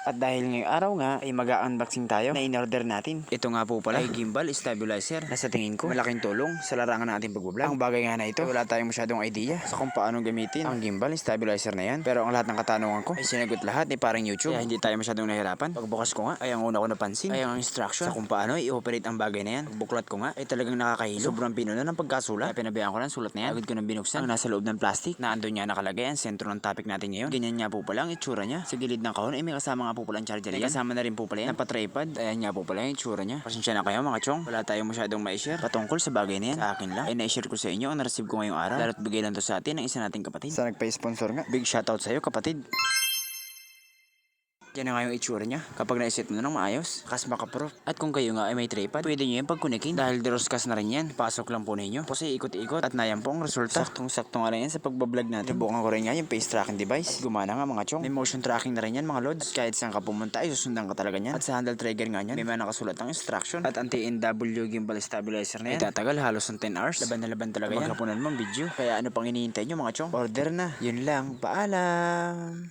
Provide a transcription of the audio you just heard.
At dahil ngayong araw nga ay mag-unboxing tayo na in-order natin. Ito nga po pala ay gimbal stabilizer na sa tingin ko malaking tulong sa larangan ng ating pagbablog. Ang bagay nga na ito, wala tayong masyadong idea sa kung paano gamitin ang gimbal stabilizer na yan. Pero ang lahat ng katanungan ko ay sinagot lahat ni parang YouTube. Kaya hindi tayo masyadong nahirapan. Pagbukas ko nga ay ang una ko napansin ay ang instruction sa kung paano i-operate ang bagay na yan. Pagbuklat ko nga ay talagang nakakahilo. Sobrang pinuno ng pagkasulat. Kaya pinabayaan ko ng sulat na yan. Agad ko nang binuksan ang nasa loob ng plastic na andun niya nakalagay ang sentro ng topic natin ngayon. Ganyan nga po pala ang itsura niya. Sa gilid ng kahon ay may kasama nga po pala ang charger yan. Kasama na rin po pala yan pa-tripod. Ayan nga po pala yung itsura niya. Pasensya na kayo mga chong. Wala tayong masyadong ma-share patungkol sa bagay na yan. Sa akin lang ay na-share ko sa inyo ang na-receive ko ngayong araw. Dahil bigay lang to sa atin ng isa nating kapatid. Sa nagpa-sponsor nga. Big shoutout sa iyo kapatid. Yan na nga yung itsura niya. Kapag na-set mo na ng maayos, kas makaproof. At kung kayo nga ay may tripod, pwede nyo yung pagkunikin. Dahil deroskas na rin yan. Pasok lang po ninyo. Kasi ikot-ikot. At nayan po ang resulta. Saktong-sakto nga rin yan sa pagbablog natin. Nabukan ko rin nga yung face tracking device. At gumana nga mga chong. May motion tracking na rin yan mga lods. At kahit saan ka pumunta ay susundan ka talaga yan. At sa handle trigger nga yan, may mga nakasulat ang instruction. At anti-NW gimbal stabilizer na yan. Ay tatagal halos ng 10 hours. Laban na laban talaga yan. Magkapunan mong video. Kaya ano pang hinihintay nyo mga chong? Order na. Yun lang. Paalam.